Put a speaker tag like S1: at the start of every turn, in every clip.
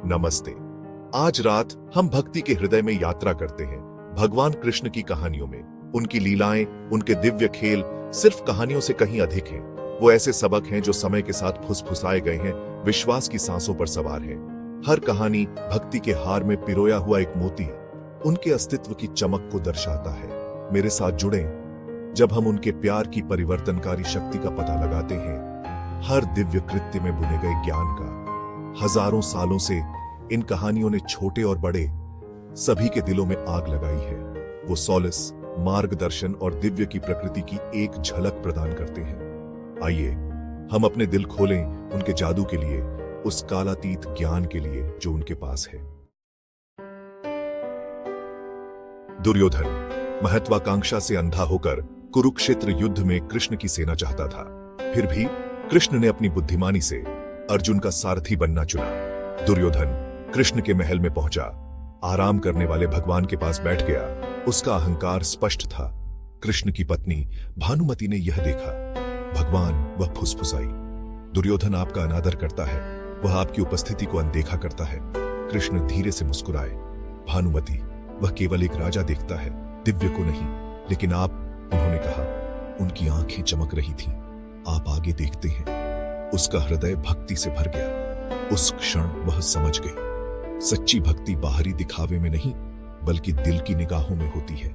S1: नमस्ते। आज रात हम भक्ति के हृदय में यात्रा करते हैं भगवान कृष्ण की कहानियों में। उनकी लीलाएं, उनके दिव्य खेल सिर्फ कहानियों से कहीं अधिक हैं। वो ऐसे सबक हैं जो समय के साथ फुसफुसाए गए हैं, विश्वास की सांसों पर सवार हैं। हर कहानी भक्ति के हार में पिरोया हुआ एक मोती उनके अस्तित्व की चमक को दर्शाता है। मेरे साथ जुड़ें जब हम उनके प्यार की परिवर्तनकारी शक्ति का पता लगाते हैं। हर दिव्य कृत्य में बुने गए ज्ञान का हजारों सालों से इन कहानियों ने छोटे और बड़े सभी के दिलों में आग लगाई है। वो सॉलिस, मार्गदर्शन और दिव्य की प्रकृति की एक झलक प्रदान करते हैं। आइए हम अपने दिल खोलें उनके जादू के लिए, उस कालातीत ज्ञान के लिए जो उनके पास है। दुर्योधन महत्वाकांक्षा से अंधा होकर कुरुक्षेत्र युद्ध में कृष्ण की सेना चाहता था। फिर भी कृष्ण ने अपनी बुद्धिमानी से अर्जुन का सारथी बनना चुना। दुर्योधन कृष्ण के महल में पहुंचा, आराम करने वाले भगवान के पास बैठ गया। उसका अहंकार स्पष्ट था। कृष्ण की पत्नी भानुमति ने यह देखा। भगवान, वह फुसफुसाई, दुर्योधन आपका अनादर करता है, वह आपकी उपस्थिति को अनदेखा करता है। कृष्ण धीरे से मुस्कुराए। भानुमति, वह केवल एक राजा देखता है, दिव्य को नहीं। लेकिन आप, उन्होंने कहा। उनकी आंखें चमक रही थीं। आप आगे देखते हैं। उसका हृदय भक्ति से भर गया। उस क्षण वह समझ गई, सच्ची भक्ति बाहरी दिखावे में नहीं बल्कि दिल की निगाहों में होती है।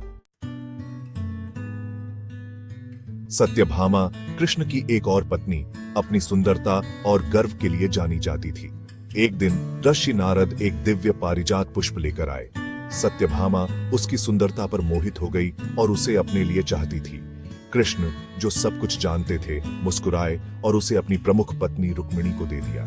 S1: सत्यभामा कृष्ण की एक और पत्नी अपनी सुंदरता और गर्व के लिए जानी जाती थी। एक दिन ऋषि नारद एक दिव्य पारिजात पुष्प लेकर आए। सत्यभामा उसकी सुंदरता पर मोहित हो गई और उसे अपने लिए चाहती थी। कृष्ण, जो सब कुछ जानते थे, मुस्कुराए और उसे अपनी प्रमुख पत्नी रुक्मिणी को दे दिया।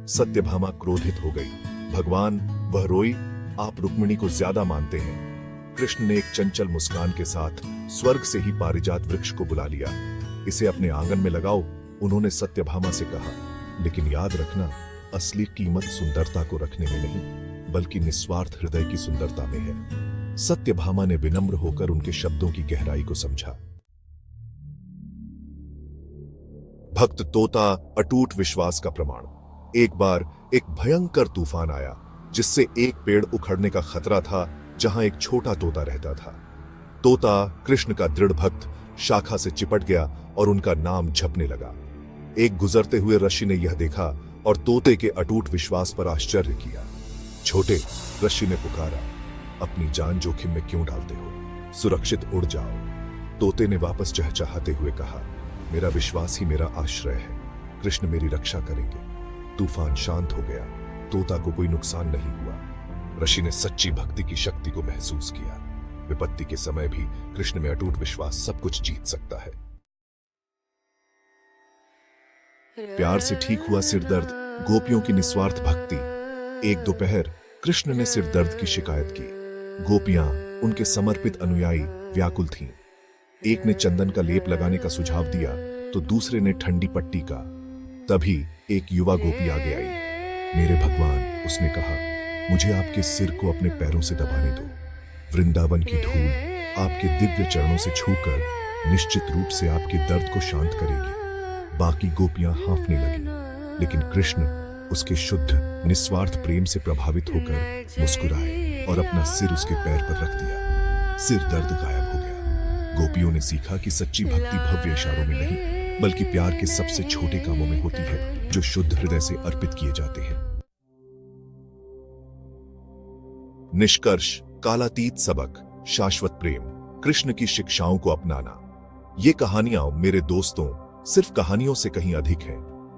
S1: सत्यभामा क्रोधित हो गई। भगवान, वह रोई, आप रुक्मिणी को ज्यादा मानते हैं। कृष्ण ने एक चंचल मुस्कान के साथ स्वर्ग से ही पारिजात वृक्ष को बुला लिया। इसे अपने आंगन में लगाओ, उन्होंने सत्यभामा से कहा। लेकिन याद रखना, असली कीमत सुंदरता को रखने में नहीं बल्कि निस्वार्थ हृदय की सुंदरता में है। सत्यभामा ने विनम्र होकर उनके शब्दों की गहराई को समझा। भक्त तोता, अटूट विश्वास का प्रमाण। एक बार एक भयंकर तूफान आया जिससे एक पेड़ उखड़ने का खतरा था जहां एक छोटा तोता रहता था। तोता कृष्ण का दृढ़ भक्त शाखा से चिपट गया और उनका नाम जपने लगा। एक गुजरते हुए ऋषि ने यह देखा और तोते के अटूट विश्वास पर आश्चर्य किया। छोटे, ऋषि ने पुकारा, अपनी जान जोखिम में क्यों डालते हो? सुरक्षित उड़ जाओ। तोते ने वापस चहचहाते हुए कहा, मेरा विश्वास ही मेरा आश्रय है। कृष्ण मेरी रक्षा करेंगे। तूफान शांत हो गया। तोता को कोई नुकसान नहीं हुआ। ऋषि ने सच्ची भक्ति की शक्ति को महसूस किया। विपत्ति के समय भी कृष्ण में अटूट विश्वास सब कुछ जीत सकता है। प्यार से ठीक हुआ सिरदर्द, गोपियों की निस्वार्थ भक्ति। एक दोपहर कृष्ण ने सिरदर्द की शिकायत की। गोपियां, उनके समर्पित अनुयायी, व्याकुल थीं। एक ने चंदन का लेप लगाने का सुझाव दिया तो दूसरे ने ठंडी पट्टी का। तभी एक युवा गोपी आगे आई। मेरे भगवान, उसने कहा, मुझे आपके सिर को अपने पैरों से दबाने दो। वृंदावन की धूल आपके दिव्य चरणों से छूकर निश्चित रूप से आपके दर्द को शांत करेगी। बाकी गोपियां हांफने लगी, लेकिन कृष्ण उसके शुद्ध निस्वार्थ प्रेम से प्रभावित होकर मुस्कुराए और अपना सिर उसके पैर पर रख दिया। सिर दर्द गायब हो गया। गोपियों ने सीखा कि सच्ची भक्ति भव्य इशारों में नहीं बल्कि प्यार के सबसे छोटे कामों में होती है जो शुद्ध हृदय से अर्पित किए जाते हैं। निष्कर्ष, कालातीत सबक, शाश्वत प्रेम, कृष्ण की शिक्षाओं को अपनाना। ये कहानियां मेरे दोस्तों सिर्फ कहानियों से कहीं अधिक हैं।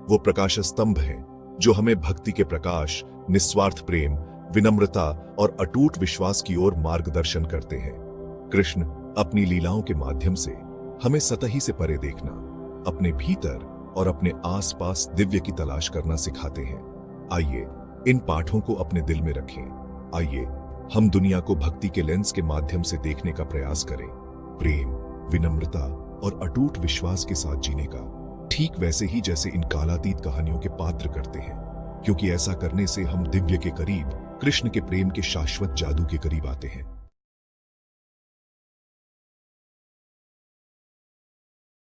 S1: वो प्रकाश स्तंभ हैं जो हमें भक्ति के प्रकाश, निस्वार्थ प्रेम, विनम्रता और अटूट विश्वास की ओर मार्गदर्शन करते हैं। कृष्ण अपनी लीलाओं के माध्यम से हमें सतही से परे देखना, अपने भीतर और अपने आसपास दिव्य की तलाश करना सिखाते हैं। आइए इन पाठों को अपने दिल में रखें। आइए हम दुनिया को भक्ति के लेंस के माध्यम से देखने का प्रयास करें। प्रेम, विनम्रता और अटूट विश्वास के साथ जीने का, ठीक वैसे ही जैसे इन कालातीत कहानियों के पात्र करते हैं। क्योंकि ऐसा करने से हम दिव्य के करीब, कृष्ण के प्रेम के शाश्वत जादू के करीब आते हैं।